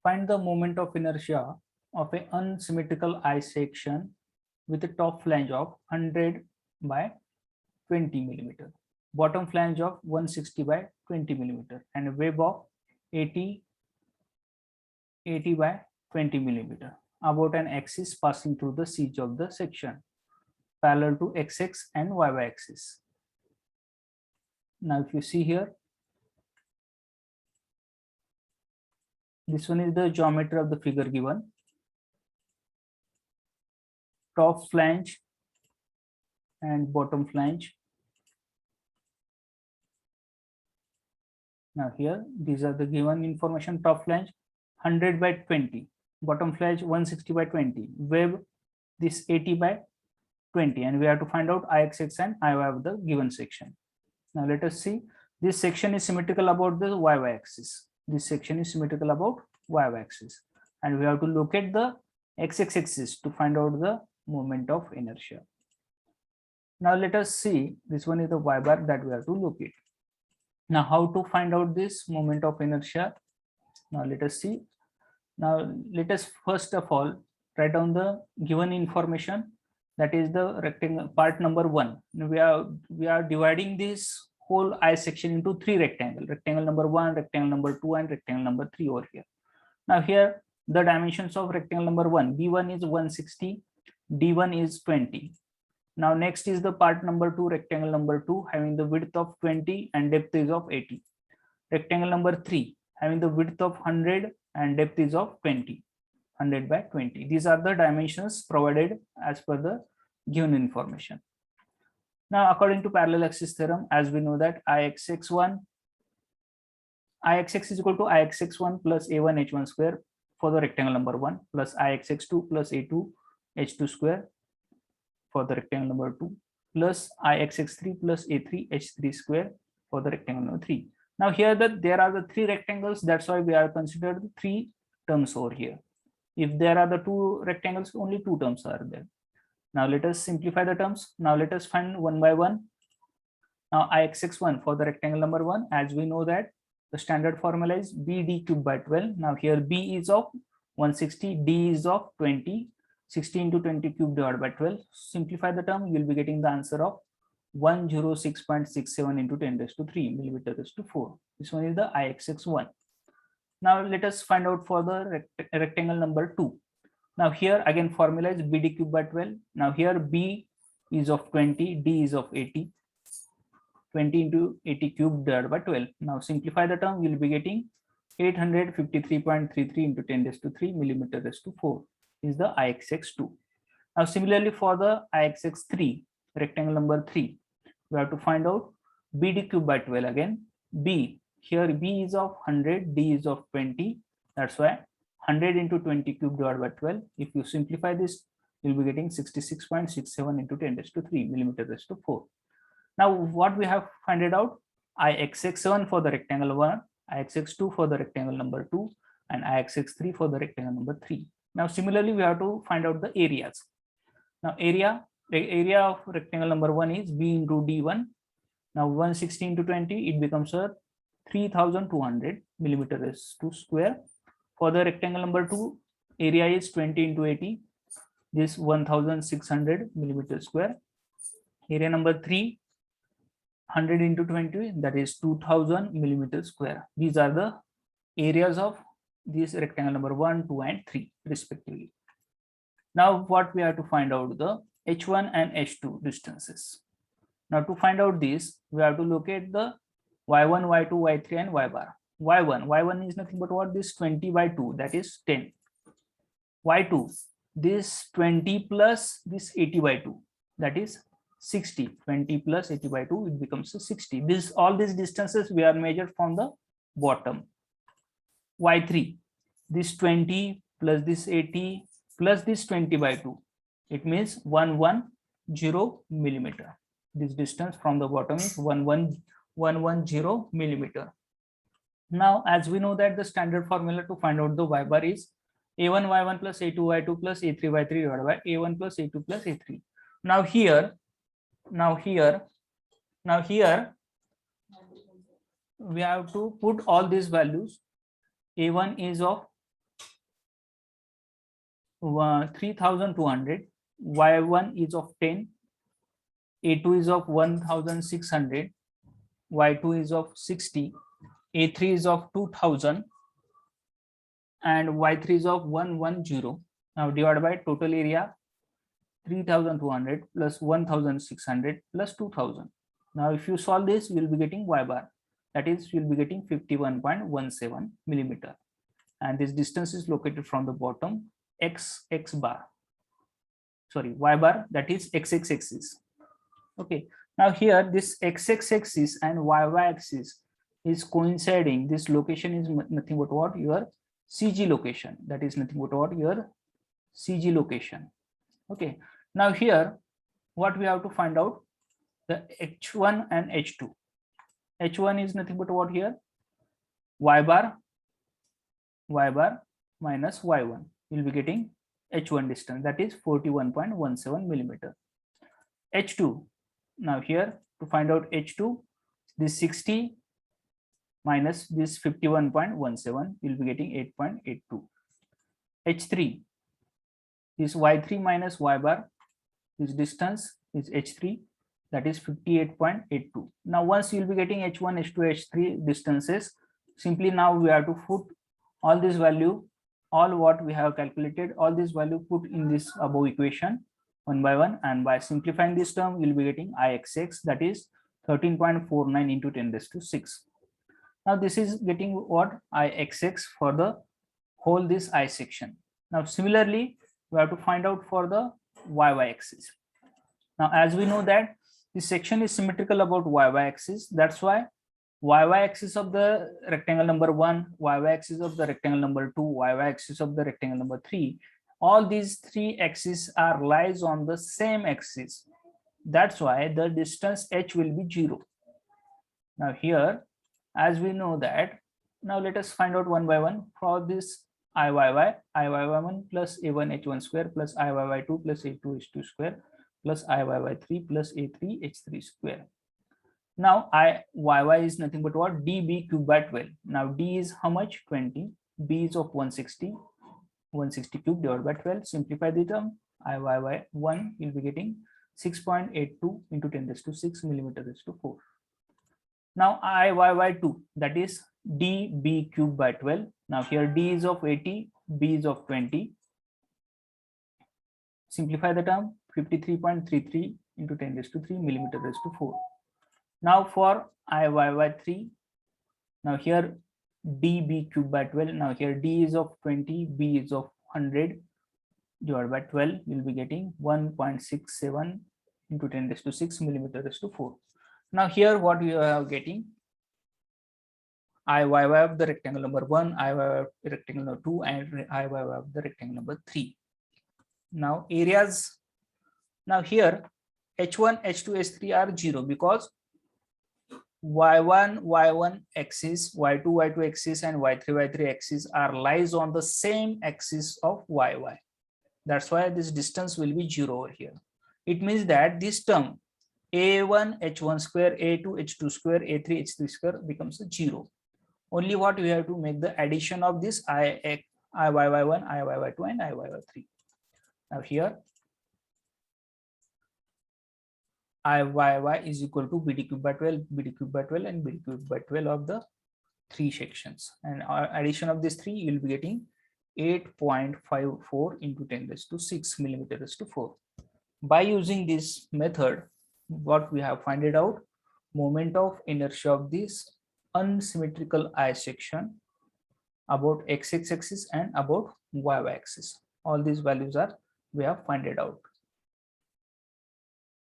Find the moment of inertia of an unsymmetrical I section with a top flange of 100 by 20 millimeter, bottom flange of 160 by 20 millimeter, and a wave of 80 by 20 millimeter about an axis passing through the siege of the section parallel to x and y axis. Now if you see here, this one is the geometry of the figure given. Top flange and bottom flange. Now here, these are the given information. Top flange 100 by 20, bottom flange 160 by 20, wave this 80 by 20, and we have to find out Ix and Iy of the given section. Now let us see, this section is symmetrical about the y axis. This section is symmetrical about y axis, and we have to locate the x axis to find out the moment of inertia. Now let us see, this one is the y bar that we have to locate. Now how to find out this moment of inertia? Now let us see. Now let us first of all write down the given information, that is the rectangle part number 1. We are dividing this whole I section into 3 rectangles: rectangle number 1, rectangle number 2, and rectangle number 3 over here. Now here the dimensions of rectangle number 1, b1 is 160, d1 is 20. Now next is the part number 2, rectangle number 2, having the width of 20 and depth is of 80. Rectangle number 3 having the width of 100 and depth is of 20, 100 by 20. These are the dimensions provided as per the given information. Now according to parallel axis theorem, as we know that Ixx is equal to Ixx1 plus a1 h1 square for the rectangle number 1 plus Ixx2 plus a2 h2 square for the rectangle number 2 plus Ixx3 plus a3 h3 square for the rectangle number 3. Now here that there are the 3 rectangles, that's why we are considered 3 terms over here. If there are the 2 rectangles, only 2 terms are there. Now let us simplify the terms. Now let us find one by one. Now Ixx1 for the rectangle number 1, as we know that the standard formula is bd cube by 12. Now here b is of 160, d is of 20, 60 into 20 cube divided by 12. Simplify the term, you will be getting the answer of 106.67 into 10 raised to 3 millimeter raised to 4. This one is the Ixx1. Now let us find out for the rectangle number 2. Now here again formula is bd cube by 12. Now here b is of 20, d is of 80, 20 into 80 cube divided by 12. Now simplify the term, you will be getting 853.33 into 10 raised to 3 millimeter raised to 4 is the Ixx2. Now similarly for the Ixx3, rectangle number 3, we have to find out bd cube by 12 again. B, here b is of 100, d is of 20, that's why 100 into 20 cube divided by 12. If you simplify this, you'll be getting 66.67 into 10 raised to 3 millimeter raised to 4. Now what we have found out, Ixx1 for the rectangle 1, Ixx2 for the rectangle number 2, and Ixx3 for the rectangle number 3. Now similarly we have to find out the areas. Now the area of rectangle number 1 is b into d1. Now 160 into 20, it becomes a 3200 millimeter raised to square. For the rectangle number 2, area is 20 into 80, this 1600 millimeter square. Area number 3, 100 into 20, that is 2000 millimeter square. These are the areas of this rectangle number 1, 2, and 3 respectively. Now what we have to find out, the h1 and h2 distances. Now to find out this, we have to locate the y1, y2, y3, and y bar. Y1 is nothing but what, this 20 by 2, that is 10. Y2, this 20 plus this 80 by 2, that is 60. 20 plus 80 by 2, it becomes 60. All these distances we are measured from the bottom. Y3, this 20 plus this 80 plus this 20 by 2, it means 110 millimeter. This distance from the bottom is 110 millimeter. Now as we know that the standard formula to find out the y bar is a1 y1 plus a2 y2 plus a3 y3 divided by a1 plus a2 plus a3. Now here we have to put all these values. A1 is of 3200, y1 is of 10, a2 is of 1600, y2 is of 60, a3 is of 2000, and y3 is of 110. Now divide by total area 3200 plus 1600 plus 2000. Now if you solve this, you will be getting y bar, that is you will be getting 51.17 millimeter, and this distance is located from the bottom x bar, sorry, y bar, that is x axis. Okay, now here this x axis and y axis is coinciding. This location is nothing but what? Your CG location, that is nothing but what? Your CG location. Okay, now here what we have to find out, the h1 and h2. H1 is nothing but what here? Y bar minus y1. You'll be getting h1 distance, that is 41.17 millimeter. H2, now here to find out h2, this 60 minus this 51.17, you'll be getting 8.82. H3 is y3 minus y bar, this distance is h3, that is 58.82. Now once you'll be getting h1, h2, h3 distances, simply now we have to put all this value, all what we have calculated, all this value put in this above equation one by one, and by simplifying this term you'll be getting Ixx, that is 13.49 into 10 raised to 6. Now this is getting what? Ixx for the whole this I section. Now similarly we have to find out for the y axis. Now as we know that this section is symmetrical about y axis, that's why y axis of the rectangle number 1, y axis of the rectangle number 2, y axis of the rectangle number 3, all these three axes are lies on the same axis. That's why the distance h will be 0. Now here, as we know that, now let us find out one by one. For this Iyy1 plus a1 h1 square plus Iyy2 plus a2 h2 square plus Iyy3 plus a3 h3 square. Now Iyy is nothing but what? db cube by 12. Now d is how much? 20. b is of 160. 160 cube divided by 12. Simplify the term. Iyy1 will be getting 6.82 into 10 raised to 6 millimeter raised to 4. Now Iyy2, that is db cube by 12. Now here d is of 80, b is of 20. Simplify the term. 53.33 into 10 raised to 3 millimeter raised to 4. Now for Iyy3, now here db cube by 12. Now here d is of 20, b is of 100 divided by 12. You'll be getting 1.67 into 10 raised to 6 millimeter raised to 4. Now here what we are getting, Iyy of the rectangle number 1, Iyy of the rectangle number 2, and Iyy of the rectangle number 3. Now areas, now here h1, h2, h3 are 0 because y1 axis, y2 axis, and y3 axis are lies on the same axis of yy. That's why this distance will be 0 over here. It means that this term a1 h1 square, a2 h2 square, a3 h3 square becomes a 0. Only what we have to make the addition of this Iyy1, Iyy2, and Iyy3. Now here Iyy is equal to bd cube by 12, bd cube by 12, and bd cube by 12 of the 3 sections, and addition of these 3 you will be getting 8.54 into 10 raised to 6 millimeter raised to 4. By using this method, what we have found out, moment of inertia of this unsymmetrical I section about x axis and about y axis. All these values are we have found out.